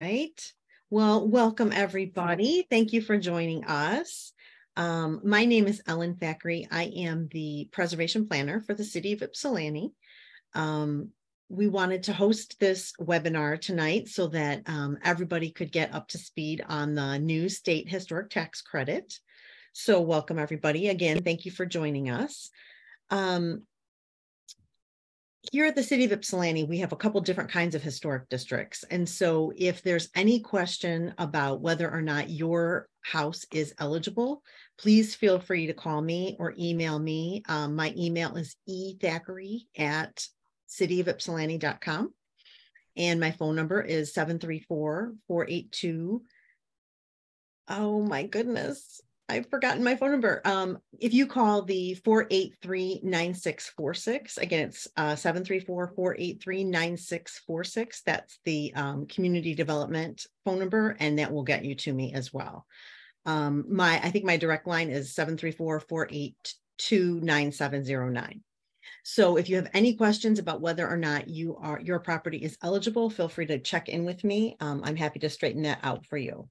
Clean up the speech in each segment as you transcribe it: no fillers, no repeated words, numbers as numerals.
Right. Well, welcome everybody. Thank you for joining us. My name is Ellen Thackeray. I am the preservation planner for the city of Ypsilanti. We wanted to host this webinar tonight so that everybody could get up to speed on the new state historic tax credit. So welcome everybody. Again, thank you for joining us. Here at the city of Ypsilanti, we have a couple different kinds of historic districts. And so if there's any question about whether or not your house is eligible, please feel free to call me or email me. My email is ethackeray@cityofypsilanti.com. And my phone number is 734-482. Oh my goodness. I've forgotten my phone number. If you call the 483-9646, again, it's 734-483-9646. That's the community development phone number, and that will get you to me as well. I think my direct line is 734-482-9709. So if you have any questions about whether or not your property is eligible, feel free to check in with me. I'm happy to straighten that out for you.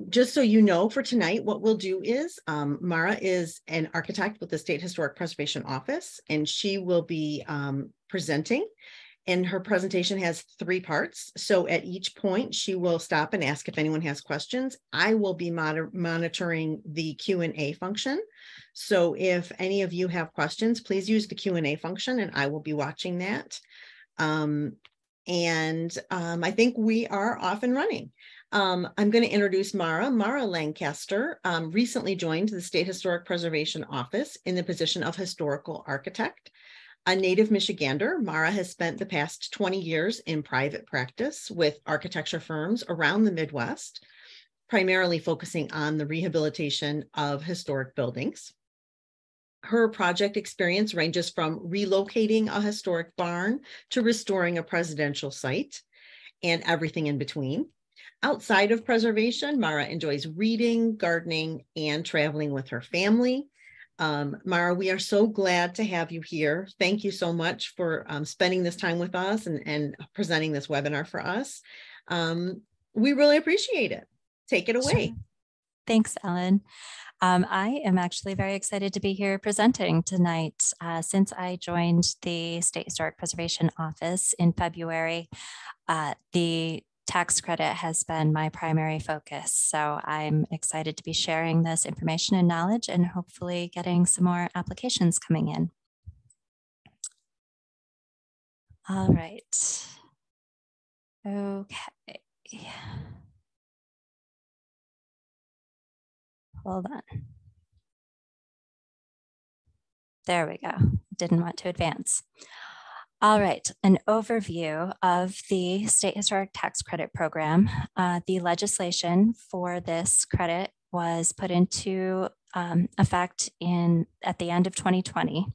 Just so you know, for tonight, what we'll do is Mara is an architect with the State Historic Preservation Office, and she will be presenting. And her presentation has 3 parts. So at each point, she will stop and ask if anyone has questions. I will be monitoring the Q&A function. So if any of you have questions, please use the Q&A function, and I will be watching that. I think we are off and running. I'm going to introduce Mara. Mara Lancaster recently joined the State Historic Preservation Office in the position of historical architect. A native Michigander, Mara has spent the past 20 years in private practice with architecture firms around the Midwest, primarily focusing on the rehabilitation of historic buildings. Her project experience ranges from relocating a historic barn to restoring a presidential site and everything in between. Outside of preservation, Mara enjoys reading, gardening, and traveling with her family. Mara, we are so glad to have you here. Thank you so much for spending this time with us and presenting this webinar for us. We really appreciate it. Take it away. Sure. Thanks, Ellen. I am actually very excited to be here presenting tonight. Since I joined the State Historic Preservation Office in February, the tax credit has been my primary focus. So I'm excited to be sharing this information and knowledge and hopefully getting some more applications coming in. All right. Okay. Hold on. There we go. Didn't want to advance. All right, an overview of the State Historic Tax Credit Program. The legislation for this credit was put into effect at the end of 2020.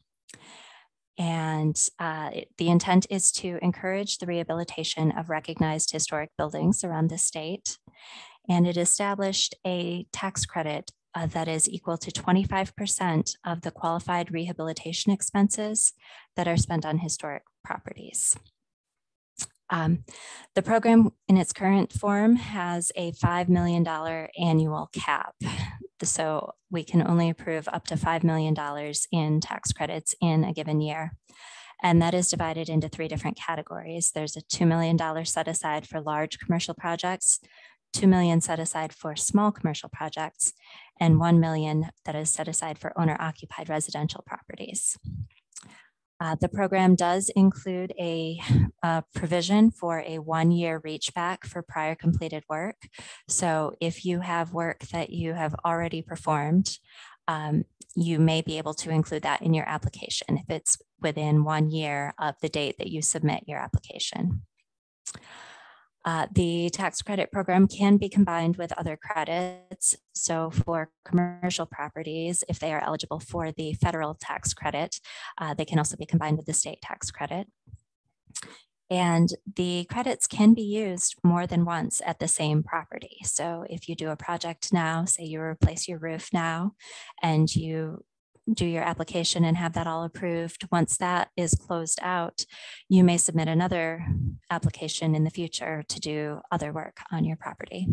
And the intent is to encourage the rehabilitation of recognized historic buildings around the state. And it established a tax credit that is equal to 25% of the qualified rehabilitation expenses that are spent on historic properties. The program in its current form has a $5 million annual cap. So we can only approve up to $5 million in tax credits in a given year. And that is divided into 3 different categories. There's a $2 million set aside for large commercial projects, $2 million set aside for small commercial projects, and $1 million that is set aside for owner-occupied residential properties. The program does include a provision for a 1-year reach back for prior completed work. So if you have work that you have already performed, you may be able to include that in your application if it's within 1 year of the date that you submit your application. The tax credit program can be combined with other credits. So for commercial properties, if they are eligible for the federal tax credit, they can also be combined with the state tax credit. And the credits can be used more than once at the same property. So if you do a project now, say you replace your roof now, and you do your application and have that all approved. Once that is closed out, you may submit another application in the future to do other work on your property.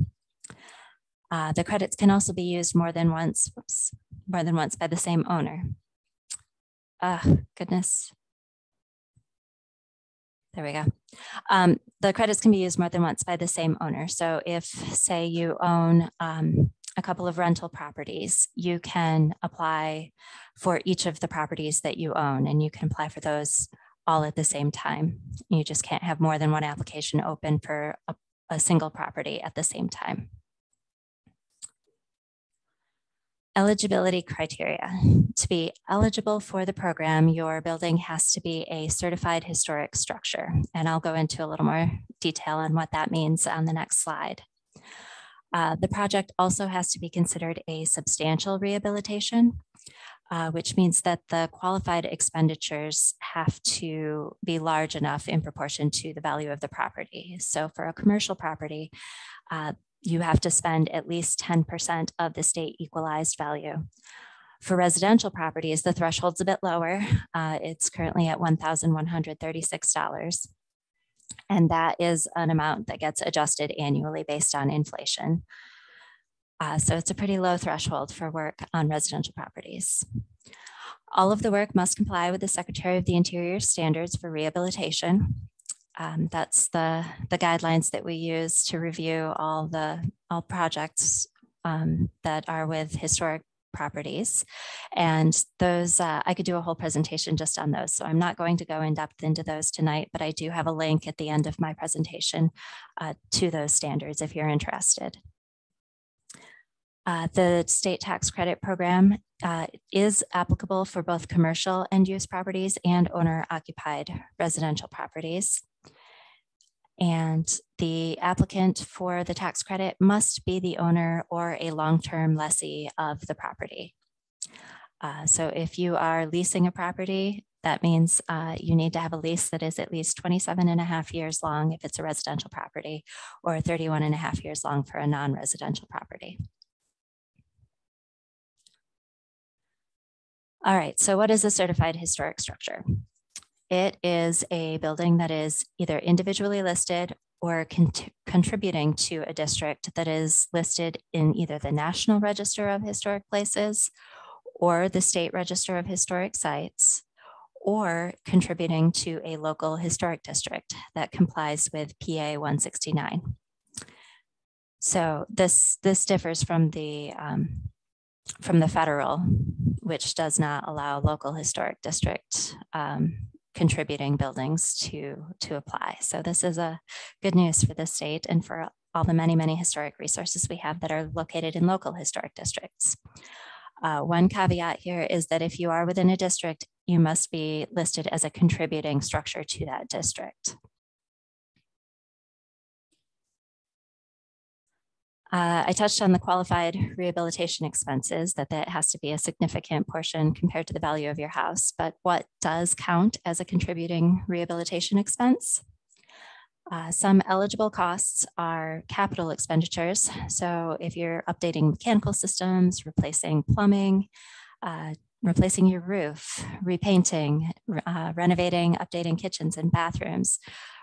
The credits can also be used more than once by the same owner. Goodness. There we go. The credits can be used more than once by the same owner. So if, say, you own a couple of rental properties, you can apply for each of the properties that you own, and you can apply for those all at the same time. You just can't have more than one application open for a single property at the same time. Eligibility criteria. To be eligible for the program, your building has to be a certified historic structure. And I'll go into a little more detail on what that means on the next slide. The project also has to be considered a substantial rehabilitation, which means that the qualified expenditures have to be large enough in proportion to the value of the property. So for a commercial property, you have to spend at least 10% of the state equalized value. For residential properties, the threshold's a bit lower. It's currently at $1,136. And that is an amount that gets adjusted annually based on inflation. So it's a pretty low threshold for work on residential properties. All of the work must comply with the Secretary of the Interior standards for rehabilitation. That's the guidelines that we use to review all projects that are with historic properties. And those, I could do a whole presentation just on those. So I'm not going to go in depth into those tonight, but I do have a link at the end of my presentation to those standards if you're interested. The state tax credit program is applicable for both commercial end use properties and owner occupied residential properties. And the applicant for the tax credit must be the owner or a long-term lessee of the property. So if you are leasing a property, that means you need to have a lease that is at least 27.5 years long if it's a residential property, or 31.5 years long for a non-residential property. All right, so what is a certified historic structure? It is a building that is either individually listed or contributing to a district that is listed in either the National Register of Historic Places or the State Register of Historic Sites, or contributing to a local historic district that complies with PA 169. So this differs from the federal, which does not allow local historic district contributing buildings to apply. So this is a good news for the state and for all the many, many historic resources we have that are located in local historic districts. One caveat here is that if you are within a district, you must be listed as a contributing structure to that district. I touched on the qualified rehabilitation expenses, that has to be a significant portion compared to the value of your house, but what does count as a contributing rehabilitation expense? Some eligible costs are capital expenditures. So if you're updating mechanical systems, replacing plumbing, replacing your roof, repainting, renovating, updating kitchens and bathrooms,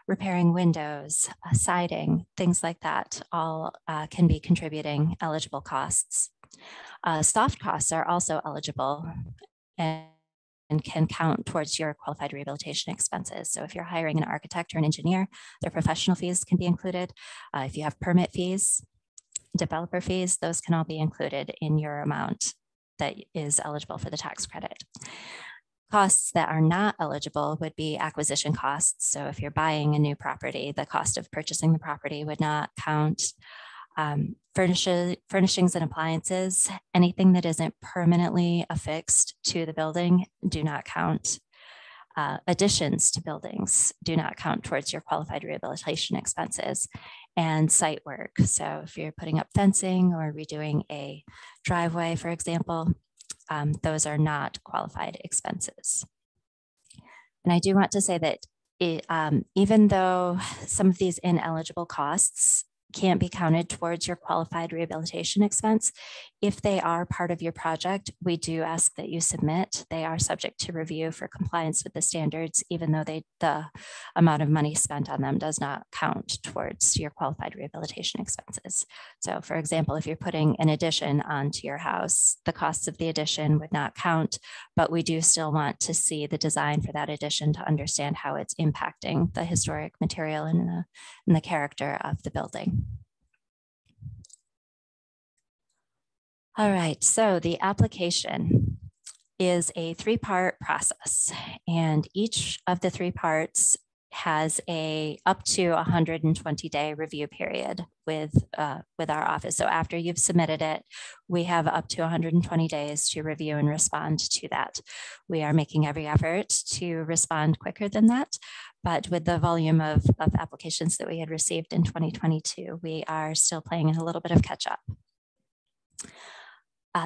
repairing windows, siding, things like that, all can be contributing eligible costs. Soft costs are also eligible and can count towards your qualified rehabilitation expenses. So if you're hiring an architect or an engineer, their professional fees can be included. If you have permit fees, developer fees, those can all be included in your amount that is eligible for the tax credit. Costs that are not eligible would be acquisition costs. So if you're buying a new property, the cost of purchasing the property would not count. Furnishings and appliances, anything that isn't permanently affixed to the building, do not count. Additions to buildings do not count towards your qualified rehabilitation expenses. And site work. So if you're putting up fencing or redoing a driveway, for example, those are not qualified expenses. And I do want to say that even though some of these ineligible costs can't be counted towards your qualified rehabilitation expense. If they are part of your project, we do ask that you submit. They are subject to review for compliance with the standards, even though the amount of money spent on them does not count towards your qualified rehabilitation expenses. So for example, if you're putting an addition onto your house, the costs of the addition would not count, but we do still want to see the design for that addition to understand how it's impacting the historic material and the character of the building. All right, so the application is a 3-part process, and each of the 3 parts has a up to 120-day review period with our office. So after you've submitted it, we have up to 120 days to review and respond to that. We are making every effort to respond quicker than that, but with the volume of applications that we had received in 2022, we are still playing a little bit of catch up.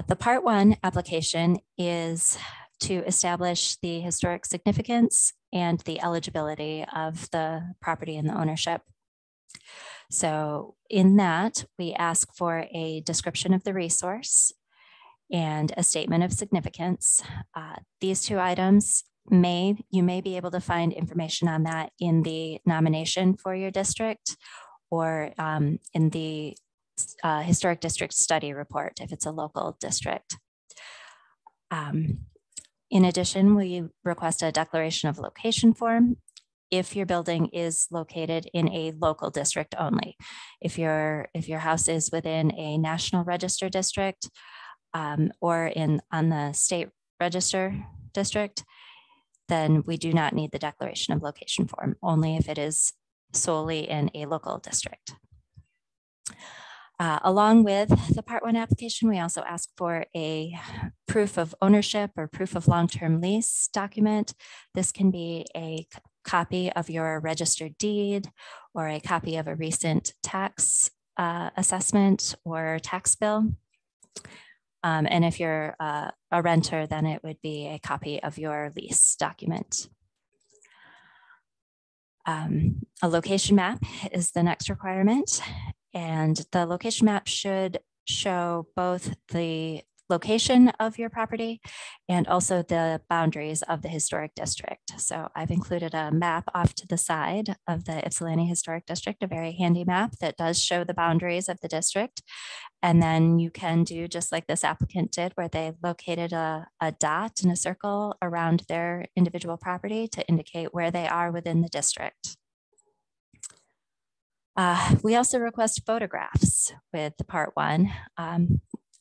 The Part 1 application is to establish the historic significance and the eligibility of the property and the ownership. So in that, we ask for a description of the resource and a statement of significance. These 2 items, you may be able to find information on that in the nomination for your district or in the historic district study report if it's a local district. In addition, we request a declaration of location form if your building is located in a local district only. If your house is within a national register district or on the state register district, then we do not need the declaration of location form, only if it is solely in a local district. Along with the Part 1 application, we also ask for a proof of ownership or proof of long-term lease document. This can be a copy of your registered deed or a copy of a recent tax assessment or tax bill. And if you're a renter, then it would be a copy of your lease document. A location map is the next requirement. And the location map should show both the location of your property and also the boundaries of the historic district. So I've included a map off to the side of the Ypsilanti Historic District, a very handy map that does show the boundaries of the district. And then you can do just like this applicant did, where they located a dot and a circle around their individual property to indicate where they are within the district. We also request photographs with the Part 1.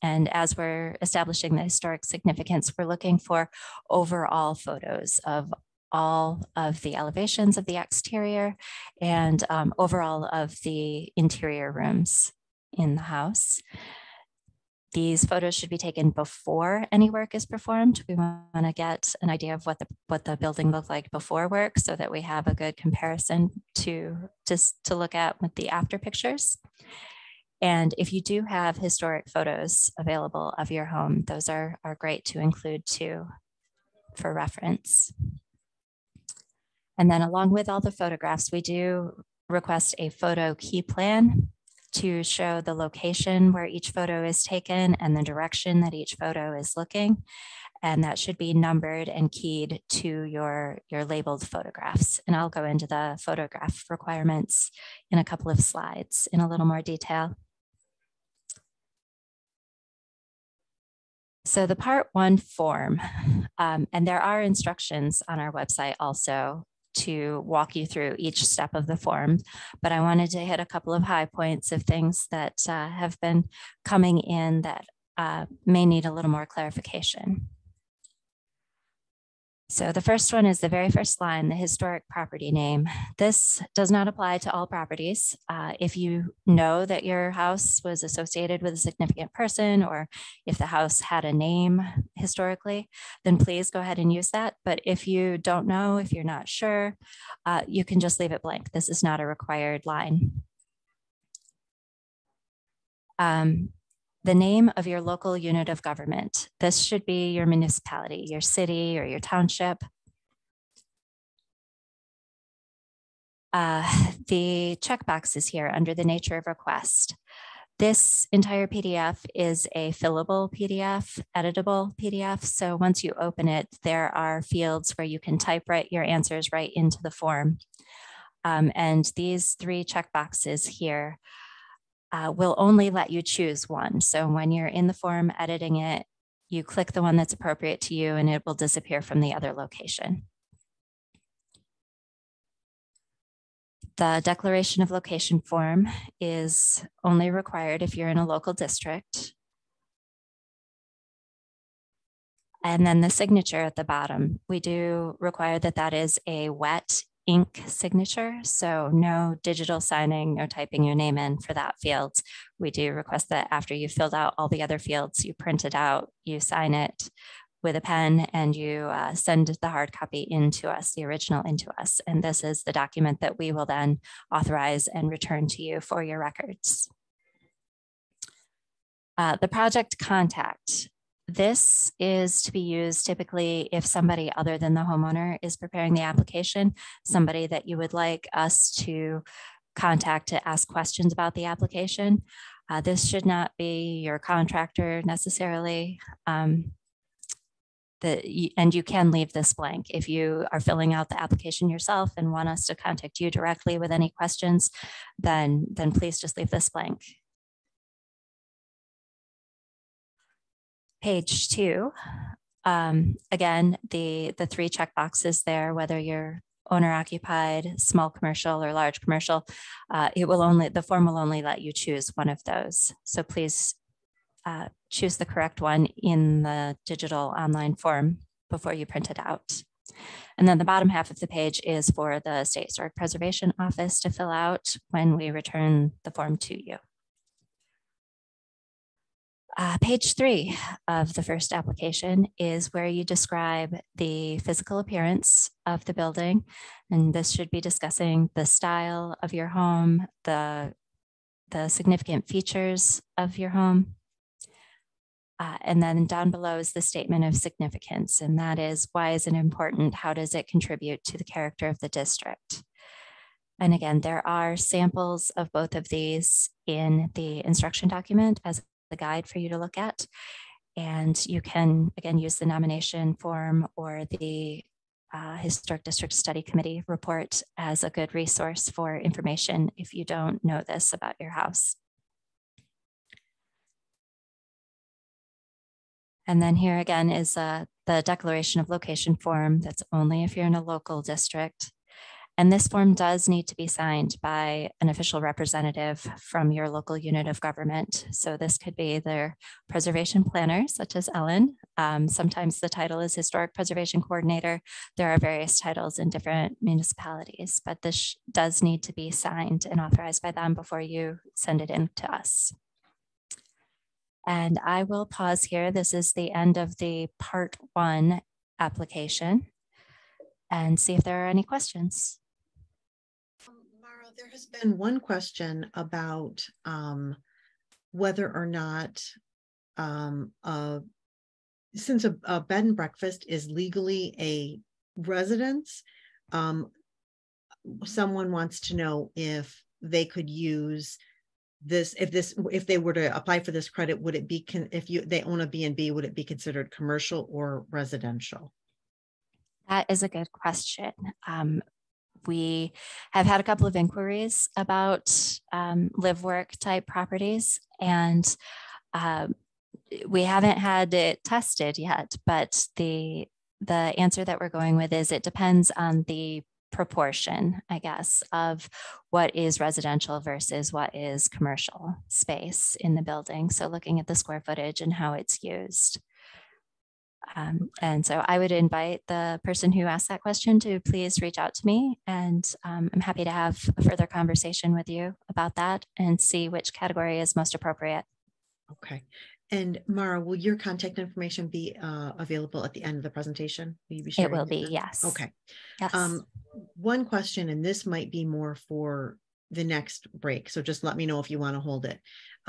And as we're establishing the historic significance, we're looking for overall photos of all of the elevations of the exterior and overall of the interior rooms in the house. These photos should be taken before any work is performed. We want to get an idea of what the building looked like before work so that we have a good comparison to look at with the after pictures. And if you do have historic photos available of your home, those are great to include too for reference. And then along with all the photographs, we do request a photo key plan to show the location where each photo is taken and the direction that each photo is looking. And that should be numbered and keyed to your labeled photographs. And I'll go into the photograph requirements in a couple of slides in a little more detail. So the Part 1 form, and there are instructions on our website also to walk you through each step of the form, but I wanted to hit a couple of high points of things that have been coming in that may need a little more clarification. So the first one is the very first line, the historic property name. This does not apply to all properties. If you know that your house was associated with a significant person, or if the house had a name historically, then please go ahead and use that. But if you don't know, if you're not sure, you can just leave it blank. This is not a required line. The name of your local unit of government. This should be your municipality, your city, or your township. The checkbox is here under the nature of request. This entire PDF is a fillable PDF, editable PDF. So once you open it, there are fields where you can type your answers right into the form. And these 3 checkboxes here will only let you choose one. So when you're in the form editing it, you click the one that's appropriate to you and it will disappear from the other location. The declaration of location form is only required if you're in a local district. And then the signature at the bottom, we do require that that is a wet ink signature. So no digital signing, no typing your name in for that field. We do request that after you've filled out all the other fields, you print it out, you sign it with a pen, and you send the hard copy into us, the original into us. And this is the document that we will then authorize and return to you for your records. The project contact. This is to be used typically if somebody other than the homeowner is preparing the application, somebody that you would like us to contact to ask questions about the application. This should not be your contractor necessarily. And you can leave this blank. If you are filling out the application yourself and want us to contact you directly with any questions, then please just leave this blank. Page 2, again, the 3 checkboxes there, whether you're owner occupied, small commercial or large commercial, the form will only let you choose one of those. So please choose the correct one in the digital online form before you print it out. And then the bottom half of the page is for the State Historic Preservation Office to fill out when we return the form to you. Page 3 of the first application is where you describe the physical appearance of the building. And this should be discussing the style of your home, the significant features of your home. And then down below is the statement of significance. And that is, why is it important? How does it contribute to the character of the district? And again, there are samples of both of these in the instruction document as the guide for you to look at. And you can, again, use the nomination form or the Historic District Study Committee report as a good resource for information if you don't know this about your house. And then here again is the declaration of location form. That's only if you're in a local district. And this form does need to be signed by an official representative from your local unit of government. So this could be their preservation planner, such as Ellen. Sometimes the title is Historic Preservation Coordinator. There are various titles in different municipalities, but this does need to be signed and authorized by them before you send it in to us. And I will pause here. This is the end of the part 1 application, and see if there are any questions. Mara, there has been one question about whether or not, since a bed and breakfast is legally a residence, someone wants to know if they could use this, if they were to apply for this credit, would it be, if they own a B&B, would it be considered commercial or residential? That is a good question. We have had a couple of inquiries about live work type properties, and we haven't had it tested yet, but the answer that we're going with is it depends on the proportion, I guess, of what is residential versus what is commercial space in the building. So looking at the square footage and how it's used. And so I would invite the person who asked that question to please reach out to me, and I'm happy to have a further conversation with you about that and see which category is most appropriate. Okay. And Mara, will your contact information be available at the end of the presentation? Will you be sharing it? Will be, yes. Okay. Yes. One question, and this might be more for the next break, so just let me know if you want to hold it.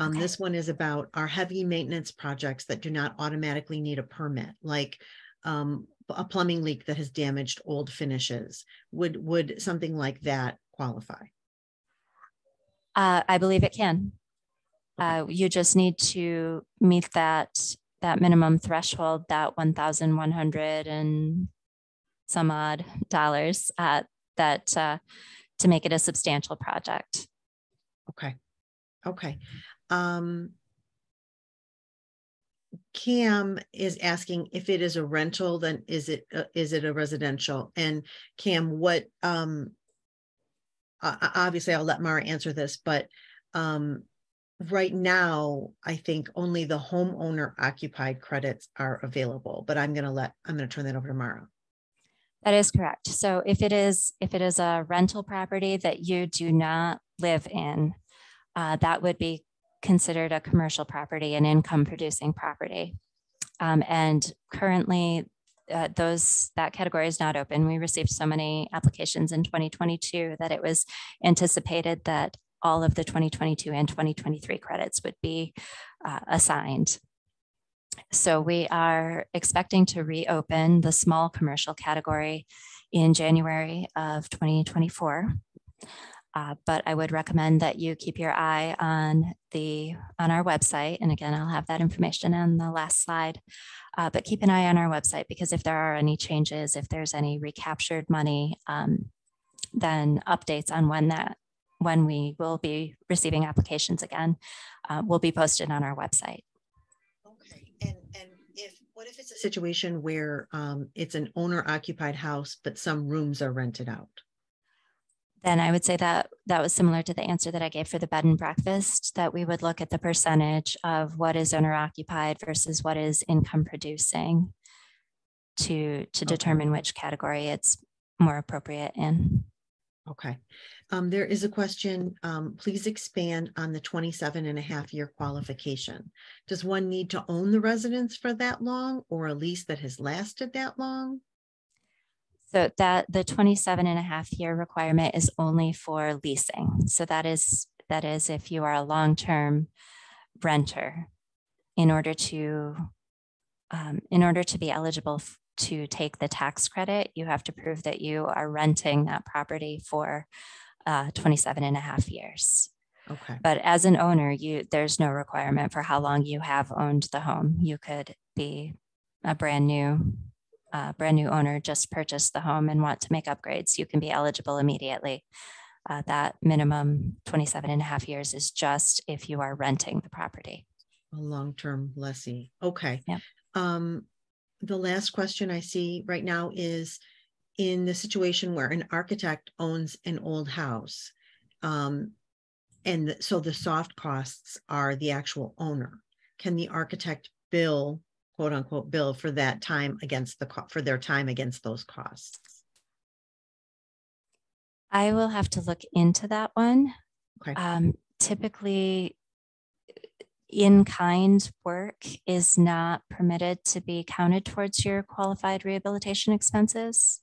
Okay. This one is about our heavy maintenance projects that do not automatically need a permit, like a plumbing leak that has damaged old finishes. Would something like that qualify? I believe it can. You just need to meet that minimum threshold, that $1,100 and some odd dollars, to make it a substantial project. Okay. Okay. Cam is asking if it is a rental, then is it a residential? And Cam, what obviously I'll let Mara answer this, but right now I think only the homeowner occupied credits are available, but I'm going to turn that over to Mara. That is correct. So if it is a rental property that you do not live in, that would be considered a commercial property, an income producing property. And currently that category is not open. We received so many applications in 2022 that it was anticipated that all of the 2022 and 2023 credits would be assigned. So we are expecting to reopen the small commercial category in January of 2024. But I would recommend that you keep your eye on our website. And again, I'll have that information on the last slide. But keep an eye on our website, because if there are any changes, if there's any recaptured money, then updates on when we will be receiving applications again will be posted on our website. Okay. And what if it's a situation where it's an owner occupied house, but some rooms are rented out? Then I would say that was similar to the answer that I gave for the bed and breakfast, that we would look at the percentage of what is owner occupied versus what is income producing to determine which category it's more appropriate in. Okay. There is a question, please expand on the 27.5-year qualification. Does one need to own the residence for that long, or a lease that has lasted that long? So that the 27.5-year requirement is only for leasing. So that is if you are a long-term renter. In order to be eligible to take the tax credit, you have to prove that you are renting that property for 27.5 years. Okay. But as an owner, there's no requirement for how long you have owned the home. You could be a brand new owner, just purchased the home and want to make upgrades. You can be eligible immediately. That minimum 27.5 years is just if you are renting the property. A long-term lessee. Okay. Yep. The last question I see right now is, in the situation where an architect owns an old house, and so the soft costs are the actual owner, can the architect bill, quote unquote, bill for that time for their time against those costs? I will have to look into that one. Okay. Typically, in-kind work is not permitted to be counted towards your qualified rehabilitation expenses.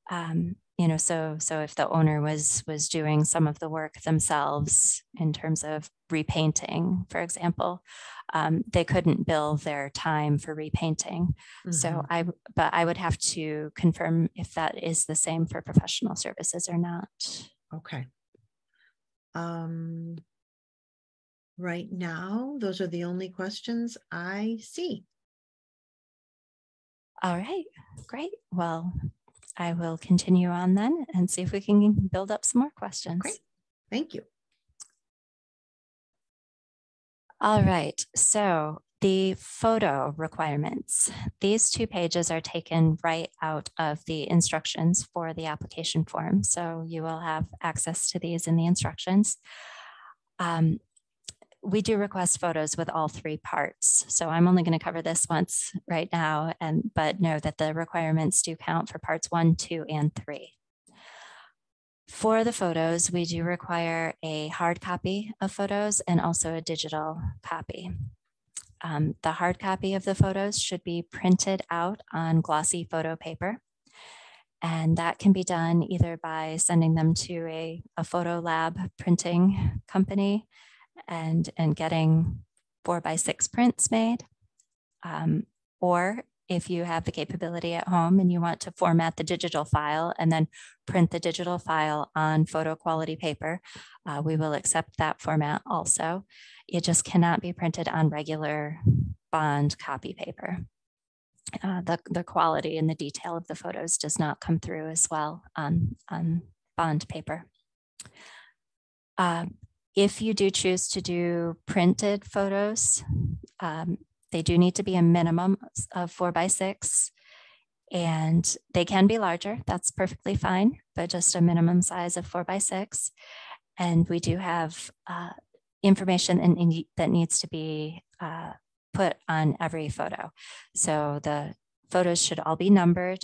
So if the owner was doing some of the work themselves in terms of repainting, for example, they couldn't bill their time for repainting. Mm-hmm. So I would have to confirm if that is the same for professional services or not. Okay. Right now, those are the only questions I see. All right, great. Well, I will continue on then and see if we can build up some more questions. Great, thank you. All right, so the photo requirements. These 2 pages are taken right out of the instructions for the application form. So you will have access to these in the instructions. We do request photos with all 3 parts. So I'm only going to cover this once right now, but know that the requirements do count for parts 1, 2, and 3. For the photos, we do require a hard copy of photos and also a digital copy. The hard copy of the photos should be printed out on glossy photo paper. And that can be done either by sending them to a photo lab printing company and getting 4x6 prints made, or if you have the capability at home and you want to format the digital file and then print the digital file on photo quality paper, we will accept that format also. It just cannot be printed on regular bond copy paper. The quality and the detail of the photos does not come through as well on bond paper. If you do choose to do printed photos, they do need to be a minimum of 4x6, and they can be larger. That's perfectly fine, but just a minimum size of 4x6. And we do have information that needs to be put on every photo. So the photos should all be numbered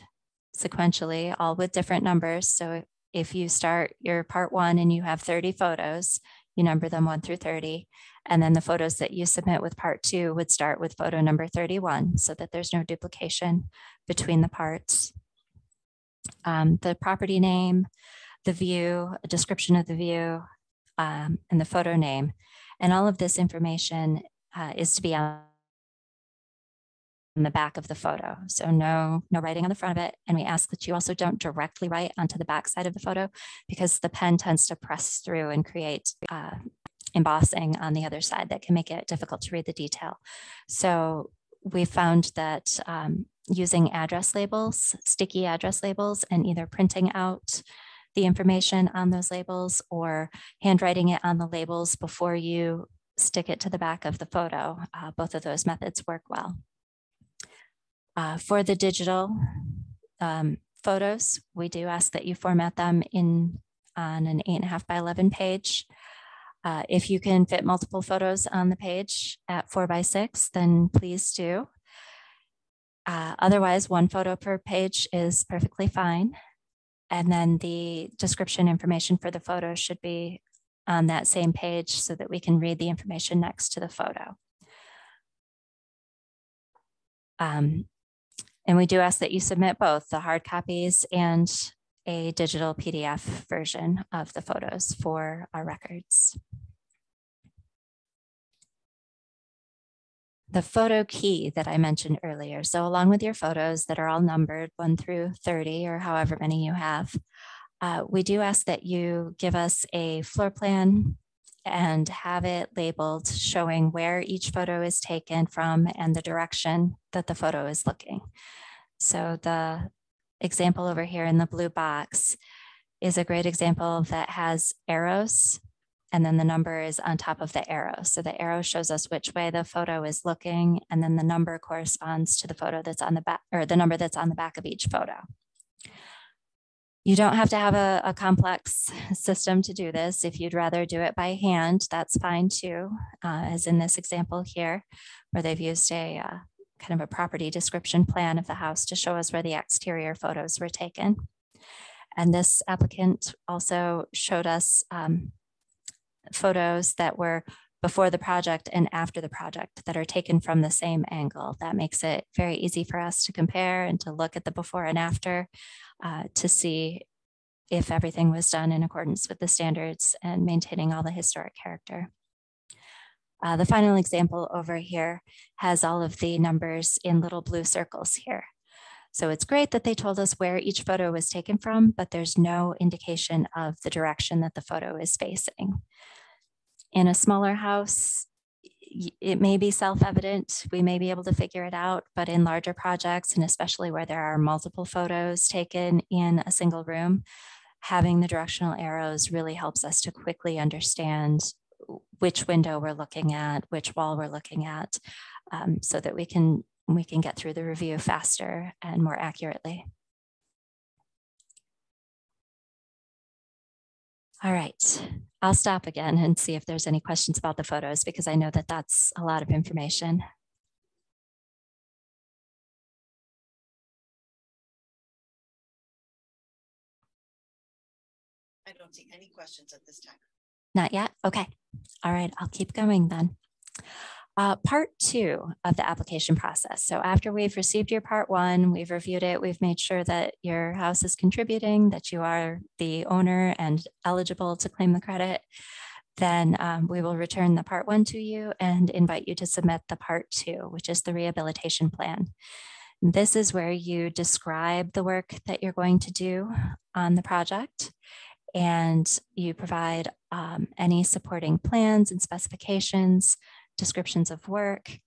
sequentially, all with different numbers. So if you start your part 1 and you have 30 photos, you number them 1 through 30. And then the photos that you submit with part 2 would start with photo number 31 so that there's no duplication between the parts. The property name, the view, a description of the view, and the photo name. And all of this information is to be on the back of the photo. So no writing on the front of it. And we ask that you also don't directly write onto the back side of the photo because the pen tends to press through and create embossing on the other side that can make it difficult to read the detail. So we found that using address labels, sticky address labels, and either printing out the information on those labels or handwriting it on the labels before you stick it to the back of the photo, both of those methods work well. For the digital photos, we do ask that you format them on an 8.5 by 11 page. If you can fit multiple photos on the page at 4x6, then please do. Otherwise, 1 photo per page is perfectly fine. And then the description information for the photo should be on that same page so that we can read the information next to the photo. And we do ask that you submit both the hard copies and a digital PDF version of the photos for our records. The photo key that I mentioned earlier. So along with your photos that are all numbered 1 through 30 or however many you have, we do ask that you give us a floor plan and have it labeled showing where each photo is taken from and the direction that the photo is looking. So the example over here in the blue box is a great example that has arrows and then the number is on top of the arrow. So the arrow shows us which way the photo is looking, and then the number corresponds to the photo that's on the back, or the number that's on the back of each photo. You don't have to have a complex system to do this. If you'd rather do it by hand, that's fine too, as in this example here, where they've used a kind of a property description plan of the house to show us where the exterior photos were taken. And this applicant also showed us photos that were before the project and after the project that are taken from the same angle. That makes it very easy for us to compare and to look at the before and after to see if everything was done in accordance with the standards and maintaining all the historic character. The final example over here has all of the numbers in little blue circles here. So it's great that they told us where each photo was taken from, but there's no indication of the direction that the photo is facing. In a smaller house, it may be self-evident, we may be able to figure it out, but in larger projects, and especially where there are multiple photos taken in a single room, having the directional arrows really helps us to quickly understand which window we're looking at, which wall we're looking at, so that we can get through the review faster and more accurately. All right, I'll stop again and see if there's any questions about the photos because I know that that's a lot of information. I don't see any questions at this time. Not yet? Okay. All right, I'll keep going then. Part 2 of the application process. So after we've received your part 1, we've reviewed it, we've made sure that your house is contributing, that you are the owner and eligible to claim the credit, then we will return the part 1 to you and invite you to submit the part 2, which is the rehabilitation plan. This is where you describe the work that you're going to do on the project, and you provide any supporting plans and specifications, descriptions of work.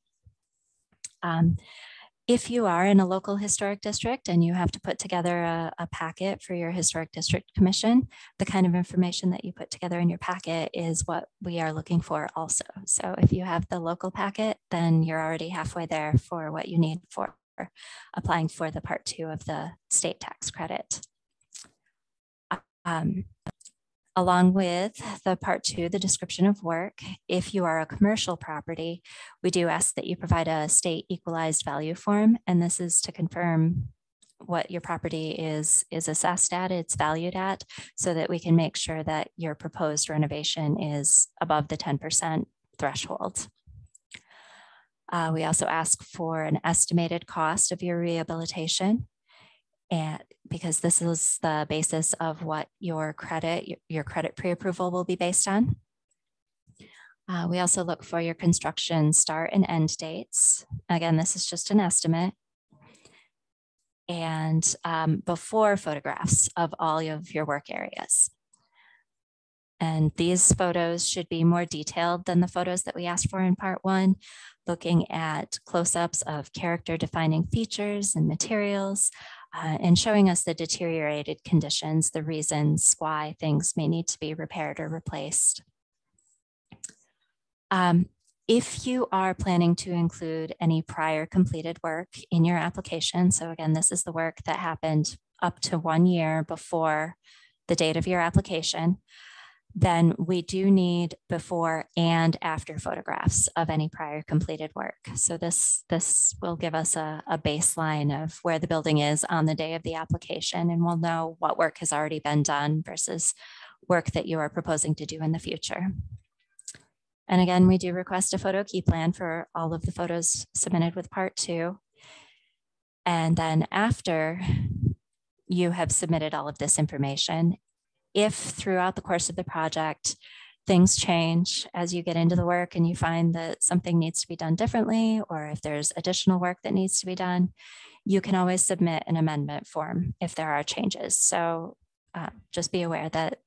If you are in a local historic district and you have to put together a packet for your historic district commission, the kind of information that you put together in your packet is what we are looking for also. So if you have the local packet, then you're already halfway there for what you need for applying for the Part 2 of the state tax credit. Along with the Part 2, the description of work, if you are a commercial property, we do ask that you provide a state equalized value form, and this is to confirm what your property is assessed at, it's valued at, so that we can make sure that your proposed renovation is above the 10% threshold. We also ask for an estimated cost of your rehabilitation, and because this is the basis of what your credit pre-approval will be based on. We also look for your construction start and end dates. Again, this is just an estimate. And before photographs of all of your work areas. And these photos should be more detailed than the photos that we asked for in Part 1, looking at close-ups of character defining features and materials, and showing us the deteriorated conditions, the reasons why things may need to be repaired or replaced. If you are planning to include any prior completed work in your application, so again, this is the work that happened up to 1 year before the date of your application, then we do need before and after photographs of any prior completed work. So this will give us a baseline of where the building is on the day of the application, and we'll know what work has already been done versus work that you are proposing to do in the future. And again, we do request a photo key plan for all of the photos submitted with Part 2. And then after you have submitted all of this information, if throughout the course of the project, things change as you get into the work and you find that something needs to be done differently, or if there's additional work that needs to be done, you can always submit an amendment form if there are changes. So just be aware that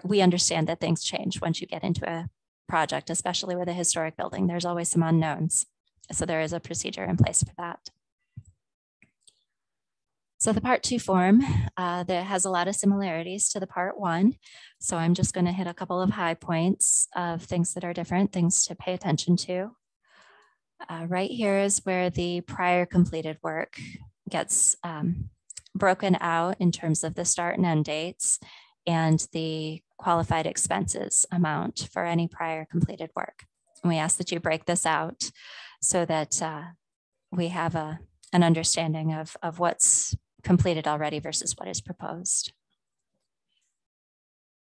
we understand that things change once you get into a project, especially with a historic building. There's always some unknowns. So there is a procedure in place for that. So the Part 2 form that has a lot of similarities to the Part 1. So I'm just going to hit a couple of high points of things that are different, things to pay attention to. Right here is where the prior completed work gets broken out in terms of the start and end dates and the qualified expenses amount for any prior completed work. And we ask that you break this out so that we have an understanding of what's completed already versus what is proposed.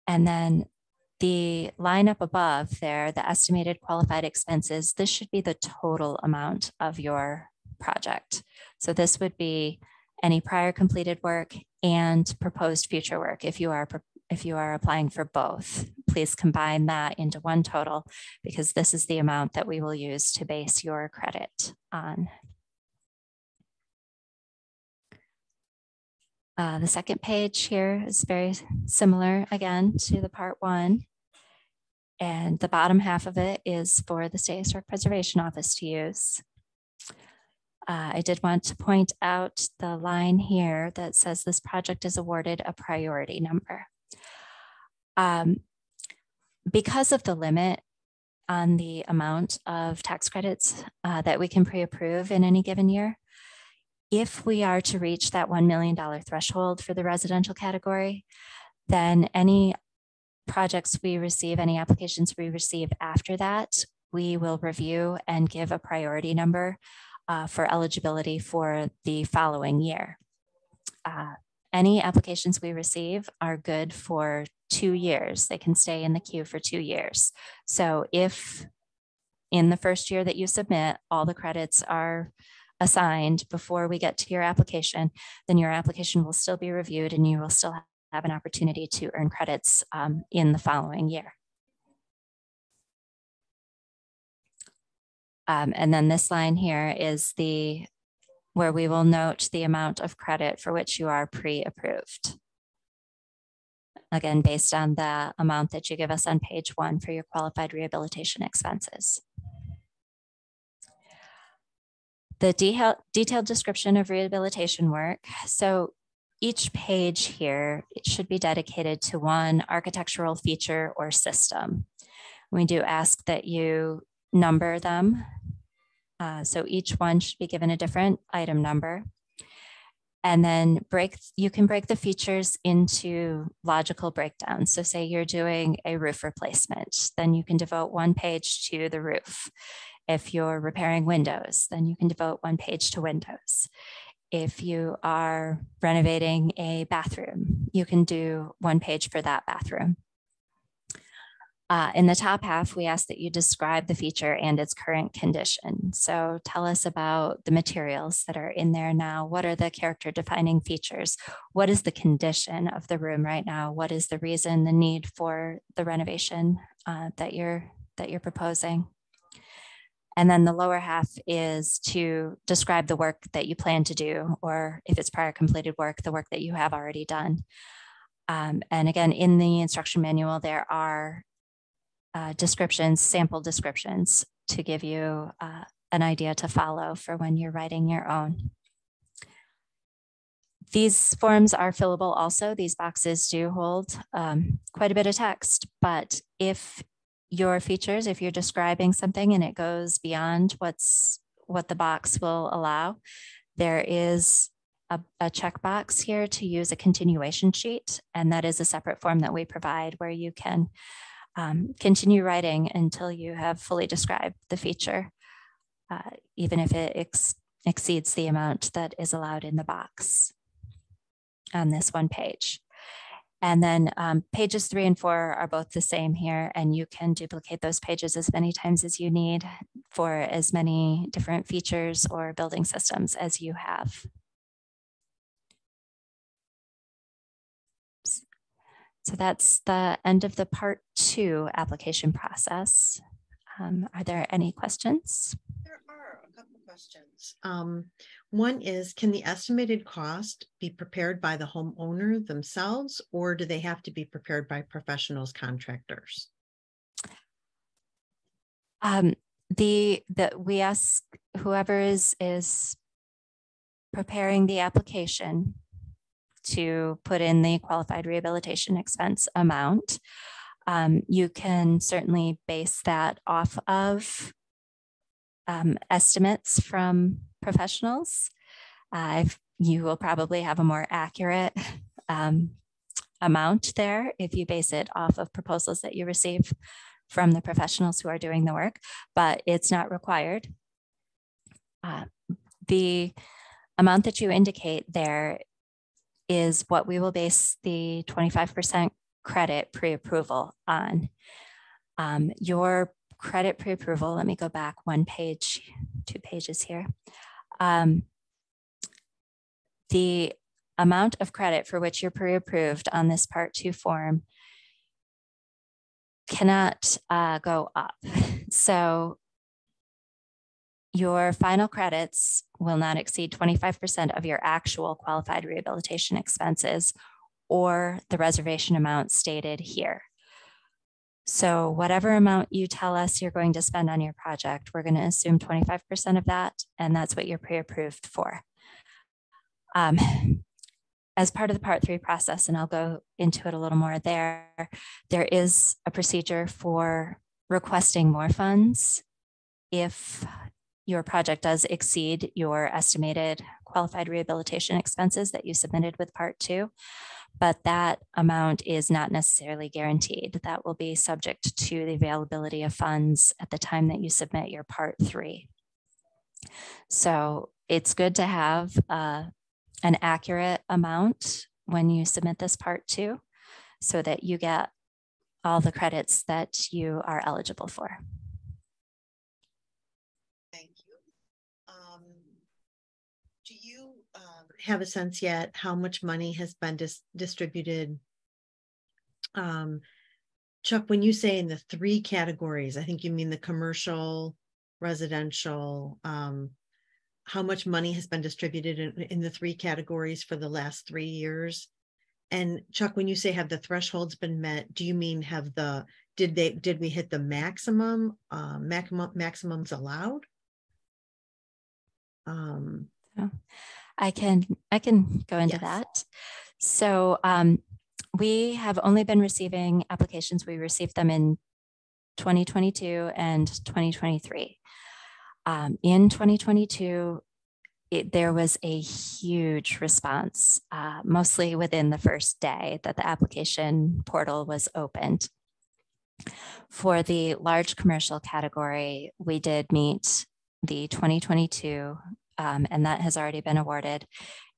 And then the line up above there, the estimated qualified expenses, this should be the total amount of your project. So this would be any prior completed work and proposed future work. If you are applying for both, please combine that into one total, because this is the amount that we will use to base your credit on. The second page here is very similar again to the Part 1. And the bottom half of it is for the State Historic Preservation Office to use. I did want to point out the line here that says this project is awarded a priority number. Because of the limit on the amount of tax credits that we can pre-approve in any given year, if we are to reach that $1 million threshold for the residential category, then any projects we receive, any applications we receive after that, we will review and give a priority number for eligibility for the following year. Any applications we receive are good for 2 years. They can stay in the queue for 2 years. So if in the first year that you submit, all the credits are assigned before we get to your application, then your application will still be reviewed and you will still have an opportunity to earn credits in the following year. And then this line here is the where we will note the amount of credit for which you are pre-approved. Again, based on the amount that you give us on page 1 for your qualified rehabilitation expenses. The detailed description of rehabilitation work. So each page here, it should be dedicated to one architectural feature or system. We do ask that you number them. So each one should be given a different item number. And then you can break the features into logical breakdowns. So say you're doing a roof replacement, then you can devote one page to the roof. If you're repairing windows, then you can devote one page to windows. If you are renovating a bathroom, you can do one page for that bathroom. In the top half, we ask that you describe the feature and its current condition. So tell us about the materials that are in there now. What are the character defining features? What is the condition of the room right now? What is the reason, the need for the renovation that you're proposing? And then the lower half is to describe the work that you plan to do, or if it's prior completed work, the work that you have already done. And again, in the instruction manual, there are descriptions, sample descriptions to give you an idea to follow for when you're writing your own. These forms are fillable also. These boxes do hold quite a bit of text, but if your features, if you're describing something and it goes beyond what the box will allow, there is a checkbox here to use a continuation sheet, and that is a separate form that we provide where you can continue writing until you have fully described the feature, even if it exceeds the amount that is allowed in the box on this one page. And then pages 3 and 4 are both the same here, and you can duplicate those pages as many times as you need for as many different features or building systems as you have. So that's the end of the part 2 application process. Are there any questions? There are a couple questions. One is, can the estimated cost be prepared by the homeowner themselves, or do they have to be prepared by professionals, contractors? We ask whoever is preparing the application to put in the qualified rehabilitation expense amount. You can certainly base that off of estimates from professionals. You will probably have a more accurate amount there if you base it off of proposals that you receive from the professionals who are doing the work, but it's not required. The amount that you indicate there is what we will base the 25% credit pre-approval on. Your credit pre-approval, let me go back 1 page, 2 pages here. The amount of credit for which you're pre-approved on this Part 2 form cannot go up. So your final credits will not exceed 25% of your actual qualified rehabilitation expenses or the reservation amount stated here. So whatever amount you tell us you're going to spend on your project, we're going to assume 25% of that, and that's what you're pre-approved for. As part of the Part 3 process, and I'll go into it a little more there is a procedure for requesting more funds if your project does exceed your estimated qualified rehabilitation expenses that you submitted with Part 2, but that amount is not necessarily guaranteed. That will be subject to the availability of funds at the time that you submit your Part 3. So it's good to have an accurate amount when you submit this Part 2 so that you get all the credits that you are eligible for. Thank you. Do you have a sense yet how much money has been distributed? Chuck, when you say in the 3 categories, I think you mean the commercial, residential, how much money has been distributed in the 3 categories for the last 3 years? And Chuck, when you say have the thresholds been met, do you mean did we hit the maximums allowed? I can go into Yes. that. So we have only been receiving applications. We received them in 2022 and 2023. In 2022, there was a huge response, mostly within the first day that the application portal was opened. For the large commercial category, we did meet the 2022, and that has already been awarded.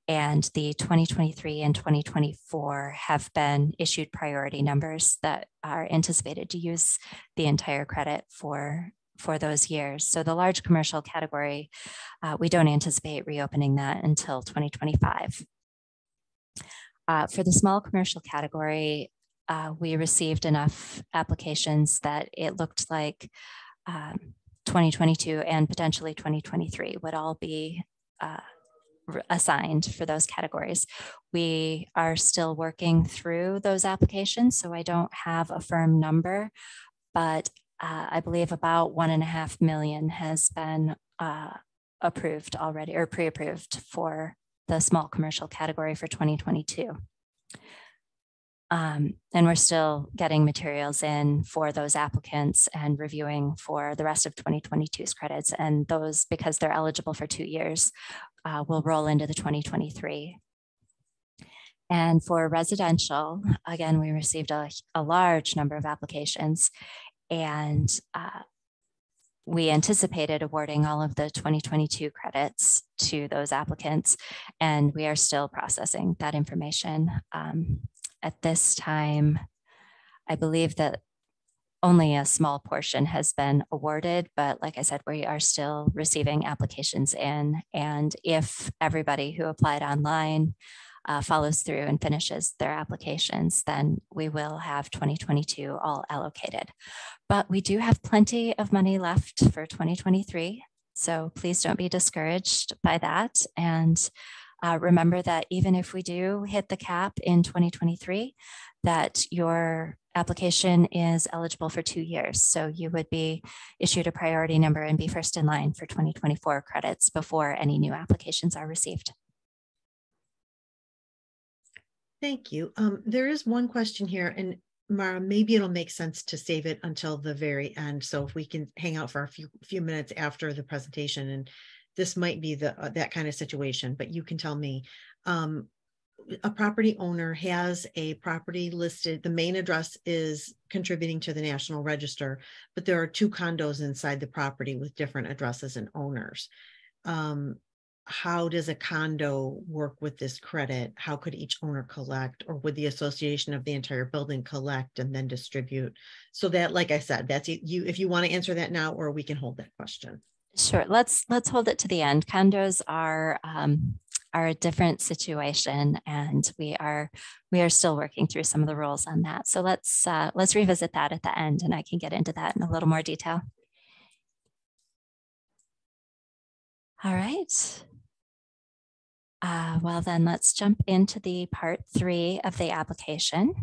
And the 2023 and 2024 have been issued priority numbers that are anticipated to use the entire credit for those years. So the large commercial category, we don't anticipate reopening that until 2025. For the small commercial category, we received enough applications that it looked like 2022 and potentially 2023 would all be assigned for those categories. We are still working through those applications, so I don't have a firm number, but I believe about 1.5 million has been approved already or pre-approved for the small commercial category for 2022. And we're still getting materials in for those applicants and reviewing for the rest of 2022's credits. And those, because they're eligible for 2 years, will roll into the 2023. And for residential, again, we received a large number of applications, and we anticipated awarding all of the 2022 credits to those applicants, and we are still processing that information. At this time, I believe that only a small portion has been awarded, but like I said, we are still receiving applications in, and if everybody who applied online follows through and finishes their applications, then we will have 2022 all allocated. But we do have plenty of money left for 2023, so please don't be discouraged by that. And remember that even if we do hit the cap in 2023, that your application is eligible for 2 years. So you would be issued a priority number and be first in line for 2024 credits before any new applications are received. Thank you. There is one question here, and Mara, maybe it'll make sense to save it until the very end. So if we can hang out for a few minutes after the presentation, and this might be that kind of situation, but you can tell me. A property owner has a property listed, the main address is contributing to the National Register, but there are 2 condos inside the property with different addresses and owners. How does a condo work with this credit? How could each owner collect, or would the association of the entire building collect and then distribute? So that, like I said, that's you, if you want to answer that now, or we can hold that question. Sure, let's hold it to the end. Condos are a different situation, and we are still working through some of the rules on that. So let's revisit that at the end, and I can get into that in a little more detail. All right. Well, then let's jump into the part 3 of the application.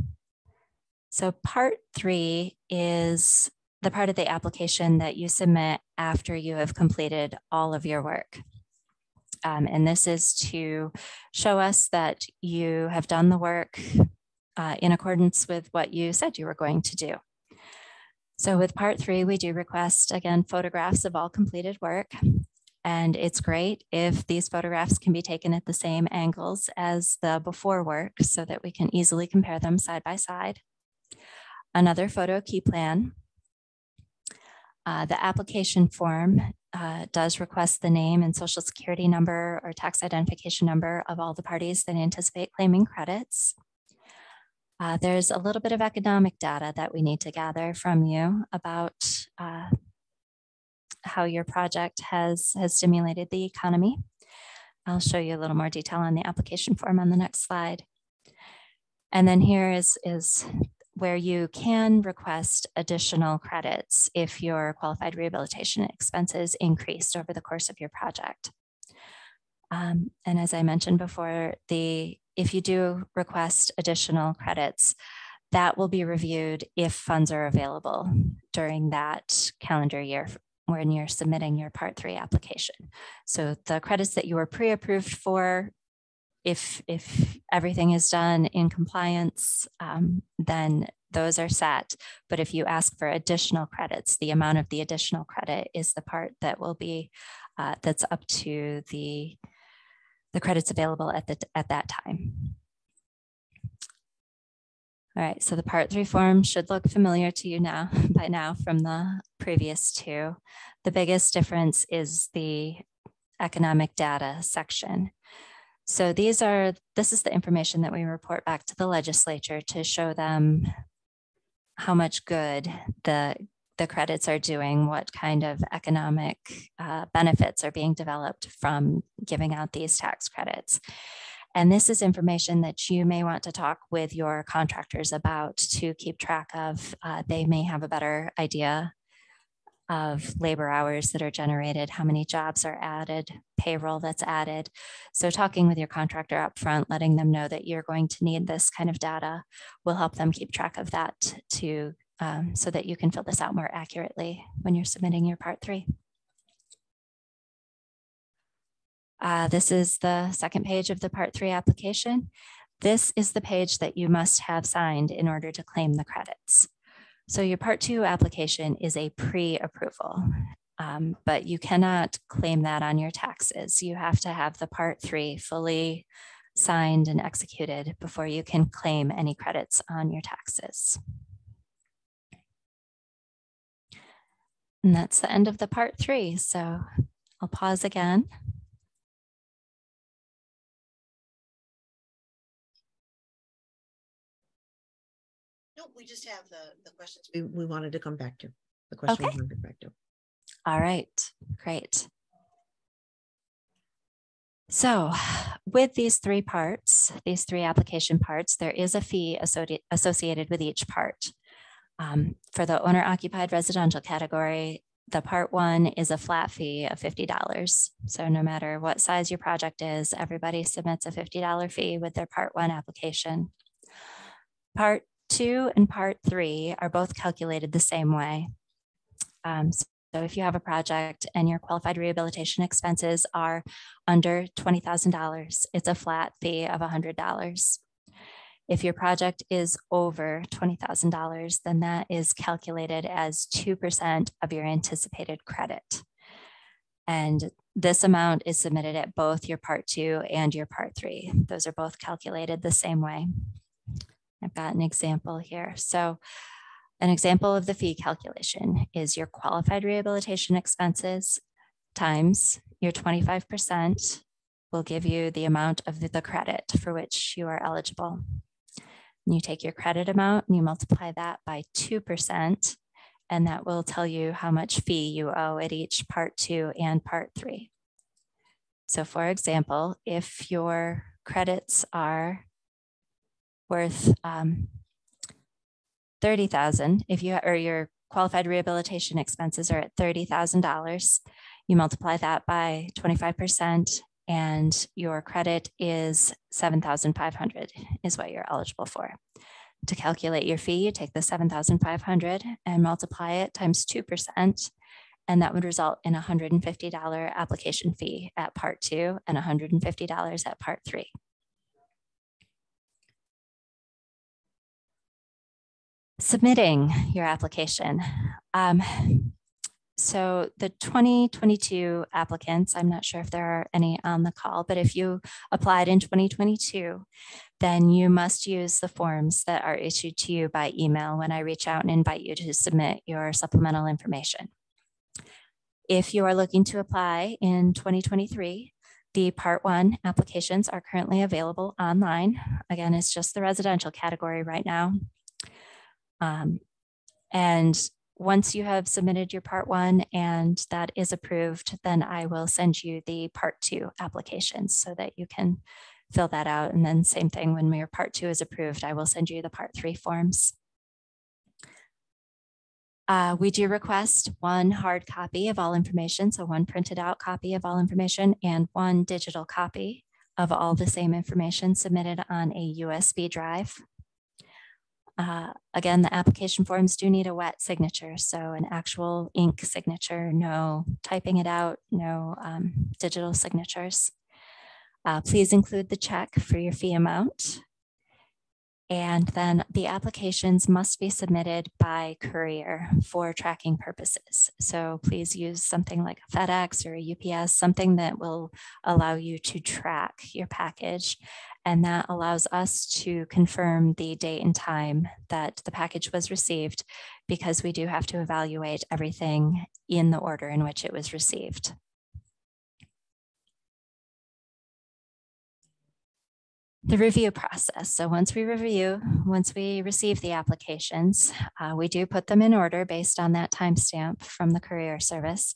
So part 3 is the part of the application that you submit after you have completed all of your work. And this is to show us that you have done the work in accordance with what you said you were going to do. So with part 3, we do request, again, photographs of all completed work. And it's great if these photographs can be taken at the same angles as the before work so that we can easily compare them side by side. Another photo key plan. The application form does request the name and social security number or tax identification number of all the parties that anticipate claiming credits. There's a little bit of economic data that we need to gather from you about how your project has stimulated the economy. I'll show you a little more detail on the application form on the next slide. And then here is where you can request additional credits if your qualified rehabilitation expenses increased over the course of your project. And as I mentioned before, if you do request additional credits, that will be reviewed if funds are available during that calendar year when you're submitting your Part 3 application. So the credits that you were pre-approved for, if everything is done in compliance, then those are set. But if you ask for additional credits, the amount of the additional credit is the part that will be that's up to the credits available at that time. All right, so the Part 3 form should look familiar to you by now from the previous two. The biggest difference is the economic data section. So this is the information that we report back to the legislature to show them how much good the credits are doing, what kind of economic benefits are being developed from giving out these tax credits. And this is information that you may want to talk with your contractors about to keep track of. They may have a better idea of labor hours that are generated, how many jobs are added, payroll that's added. So talking with your contractor up front, letting them know that you're going to need this kind of data will help them keep track of that so that you can fill this out more accurately when you're submitting your Part 3. This is the second page of the Part 3 application. This is the page that you must have signed in order to claim the credits. So your Part 2 application is a pre-approval, but you cannot claim that on your taxes. You have to have the Part 3 fully signed and executed before you can claim any credits on your taxes. And that's the end of the Part 3. So I'll pause again. No, we just have the questions we wanted to come back to. The question we wanted to come back to. All right, great. So with these three parts, these three application parts, there is a fee associated with each part. For the owner-occupied residential category, the Part 1 is a flat fee of $50. So no matter what size your project is, everybody submits a $50 fee with their Part 1 application. Part 2 and Part 3 are both calculated the same way. So if you have a project and your qualified rehabilitation expenses are under $20,000, it's a flat fee of $100. If your project is over $20,000, then that is calculated as 2% of your anticipated credit. And this amount is submitted at both your Part 2 and your Part 3. Those are both calculated the same way. I've got an example here. So an example of the fee calculation is your qualified rehabilitation expenses times your 25% will give you the amount of the credit for which you are eligible. And you take your credit amount and you multiply that by 2%, and that will tell you how much fee you owe at each Part 2 and Part 3. So for example, if your credits are worth $30,000, or your qualified rehabilitation expenses are at $30,000, you multiply that by 25%, and your credit is $7,500 is what you're eligible for. To calculate your fee, you take the $7,500 and multiply it times 2%, and that would result in a $150 application fee at Part 2 and $150 at Part 3. Submitting your application. So the 2022 applicants, I'm not sure if there are any on the call, but if you applied in 2022, then you must use the forms that are issued to you by email when I reach out and invite you to submit your supplemental information. If you are looking to apply in 2023, the Part 1 applications are currently available online. Again, it's just the residential category right now. And once you have submitted your Part 1 and that is approved, then I will send you the Part 2 applications so that you can fill that out. And then same thing, when your Part 2 is approved, I will send you the Part 3 forms. We do request one hard copy of all information, so one printed out copy of all information and one digital copy of all the same information submitted on a USB drive. Again, the application forms do need a wet signature, so an actual ink signature, no typing it out, no digital signatures. Please include the check for your fee amount. And then the applications must be submitted by courier for tracking purposes. So please use something like a FedEx or a UPS, something that will allow you to track your package. And that allows us to confirm the date and time that the package was received, because we do have to evaluate everything in the order in which it was received. The review process. So once we receive the applications, we do put them in order based on that timestamp from the courier service,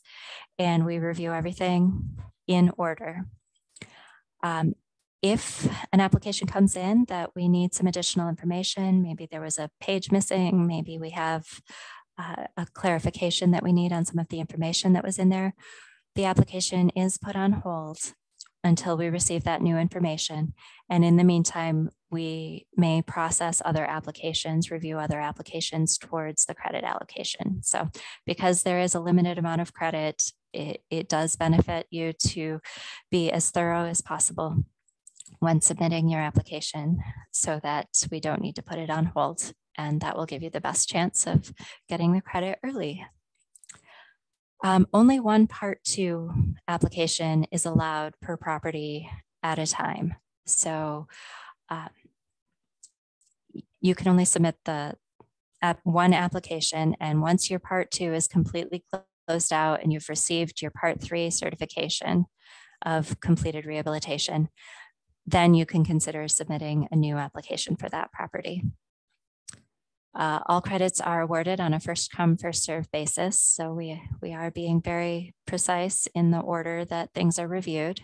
and we review everything in order. If an application comes in that we need some additional information, maybe there was a page missing, maybe we have a clarification that we need on some of the information that was in there, the application is put on hold until we receive that new information. And in the meantime, we may process other applications, review other applications towards the credit allocation. So because there is a limited amount of credit, it does benefit you to be as thorough as possible when submitting your application, so that we don't need to put it on hold. And that will give you the best chance of getting the credit early. Only one Part 2 application is allowed per property at a time. So you can only submit the one application, and once your Part 2 is completely closed out and you've received your Part 3 certification of completed rehabilitation, then you can consider submitting a new application for that property. All credits are awarded on a first come, first served basis. So we are being very precise in the order that things are reviewed.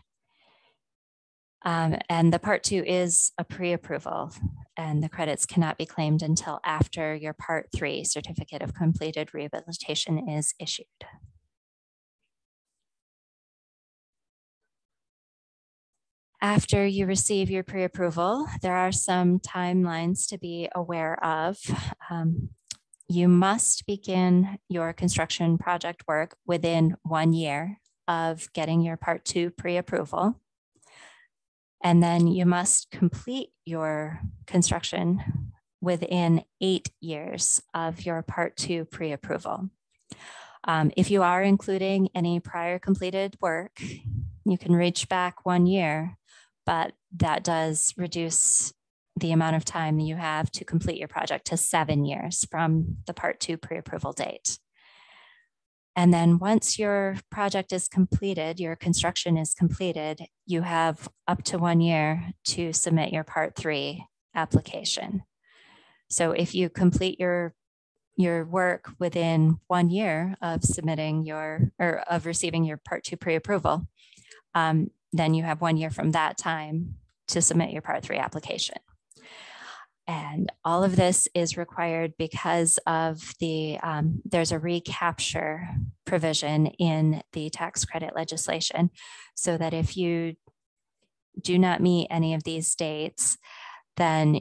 And the Part 2 is a pre-approval, and the credits cannot be claimed until after your Part 3 certificate of completed rehabilitation is issued. After you receive your pre-approval, there are some timelines to be aware of. You must begin your construction project work within 1 year of getting your Part 2 pre-approval. And then you must complete your construction within 8 years of your Part 2 pre-approval. If you are including any prior completed work, you can reach back 1 year, but that does reduce the amount of time that you have to complete your project to 7 years from the Part 2 pre-approval date. And then once your project is completed, your construction is completed, you have up to 1 year to submit your Part 3 application. So if you complete your work within 1 year of submitting of receiving your Part 2 pre-approval, then you have 1 year from that time to submit your Part 3 application. And all of this is required because of there's a recapture provision in the tax credit legislation, so that if you do not meet any of these dates, then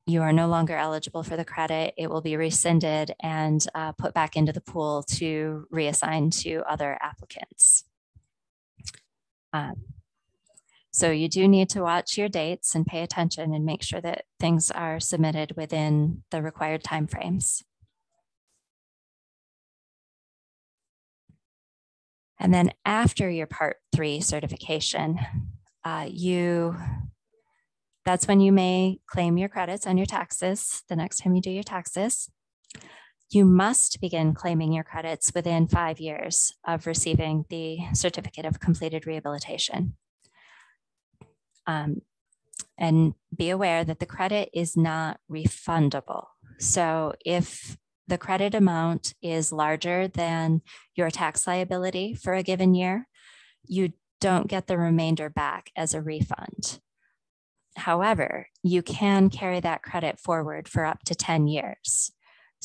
you are no longer eligible for the credit. It will be rescinded and put back into the pool to reassign to other applicants. So you do need to watch your dates and pay attention and make sure that things are submitted within the required timeframes. And then after your Part 3 certification, that's when you may claim your credits on your taxes the next time you do your taxes. You must begin claiming your credits within 5 years of receiving the certificate of completed rehabilitation. And be aware that the credit is not refundable. So if the credit amount is larger than your tax liability for a given year, you don't get the remainder back as a refund. However, you can carry that credit forward for up to 10 years.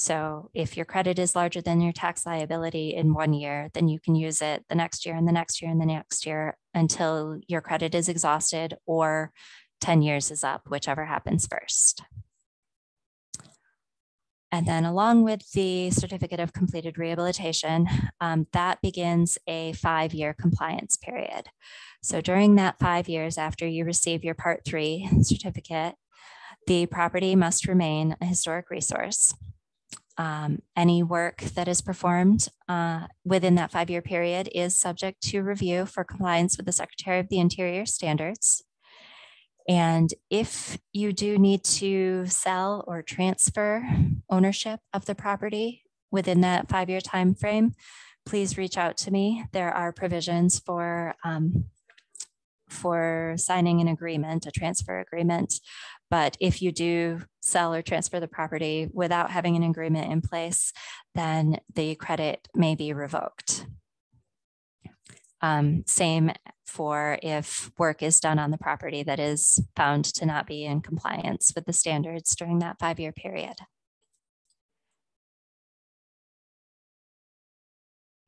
So if your credit is larger than your tax liability in 1 year, then you can use it the next year and the next year and the next year until your credit is exhausted or 10 years is up, whichever happens first. And then along with the certificate of completed rehabilitation, that begins a 5-year compliance period. So during that 5 years after you receive your Part 3 certificate, the property must remain a historic resource. Any work that is performed within that 5-year period is subject to review for compliance with the Secretary of the Interior standards. And if you do need to sell or transfer ownership of the property within that 5-year time frame, please reach out to me. There are provisions for signing an agreement, a transfer agreement. But if you do sell or transfer the property without having an agreement in place, then the credit may be revoked. Same for if work is done on the property that is found to not be in compliance with the standards during that 5-year period.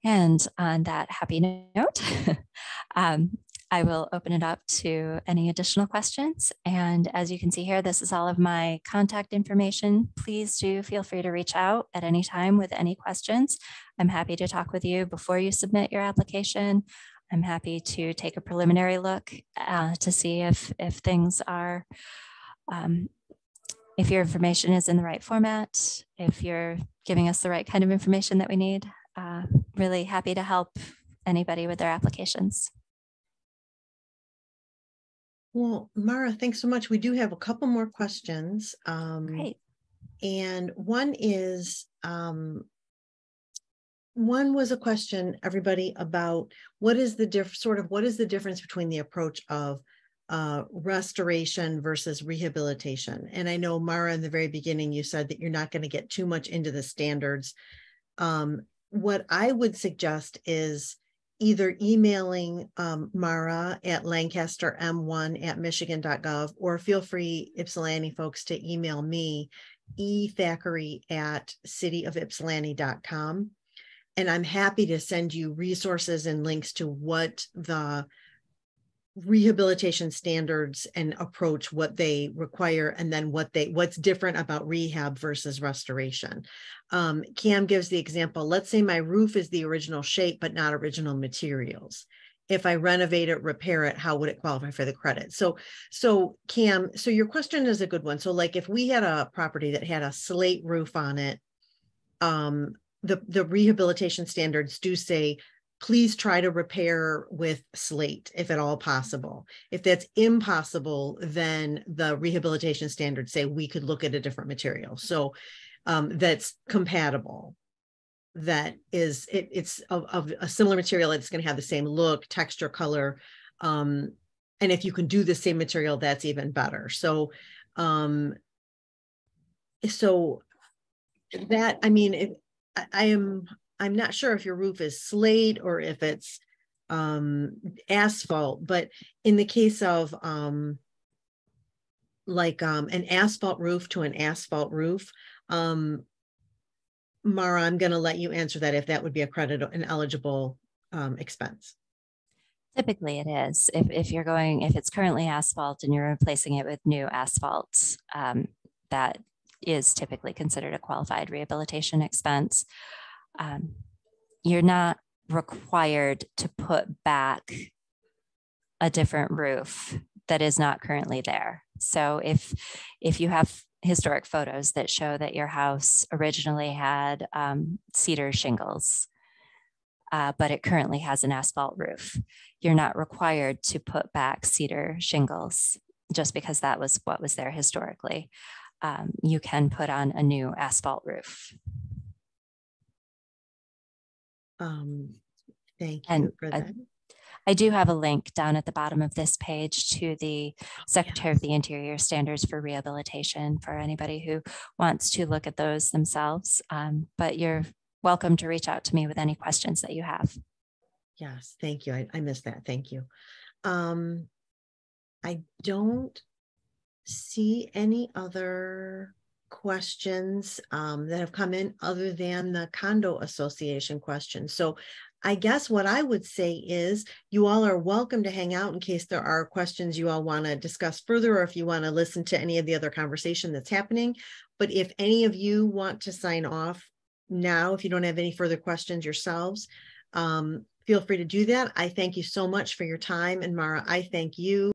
And on that happy note, I will open it up to any additional questions. And as you can see here, this is all of my contact information. Please do feel free to reach out at any time with any questions. I'm happy to talk with you before you submit your application. I'm happy to take a preliminary look to see if things are, if your information is in the right format, if you're giving us the right kind of information that we need. Really happy to help anybody with their applications. Well, Mara, thanks so much. We do have a couple more questions. Great. And one is, one was a question, everybody, about what is the difference between the approach of restoration versus rehabilitation? And I know, Mara, in the very beginning, you said that you're not going to get too much into the standards. What I would suggest is either emailing Mara at lancasterm1@michigan.gov, or feel free, Ypsilanti folks, to email me, ethackeray@cityofypsilanti.com. And I'm happy to send you resources and links to what the rehabilitation standards and approach, what they require, and then what's different about rehab versus restoration. Cam gives the example, let's say my roof is the original shape, but not original materials. If I renovate it, repair it, how would it qualify for the credit? So Cam, so your question is a good one. So like if we had a property that had a slate roof on it, the rehabilitation standards do say, please try to repair with slate if at all possible. If that's impossible, then the rehabilitation standards say we could look at a different material. So that's compatible. That is, it's of a similar material. It's going to have the same look, texture, color. And if you can do the same material, that's even better. So, that, I mean, I'm not sure if your roof is slate or if it's asphalt, but in the case of an asphalt roof to an asphalt roof, Mara, I'm going to let you answer that if that would be an eligible expense. Typically it is. If it's currently asphalt and you're replacing it with new asphalt, that is typically considered a qualified rehabilitation expense. You're not required to put back a different roof that is not currently there. So if you have historic photos that show that your house originally had cedar shingles, but it currently has an asphalt roof, you're not required to put back cedar shingles just because that was what was there historically. You can put on a new asphalt roof. Thank you for that. I do have a link down at the bottom of this page to the Secretary of the Interior standards for rehabilitation for anybody who wants to look at those themselves. But you're welcome to reach out to me with any questions that you have. Yes, thank you. I missed that. Thank you. I don't see any other questions that have come in other than the condo association questions. So I guess what I would say is you all are welcome to hang out in case there are questions you all want to discuss further, or if you want to listen to any of the other conversation that's happening. But if any of you want to sign off now, if you don't have any further questions yourselves, feel free to do that. I thank you so much for your time. And Mara, I thank you.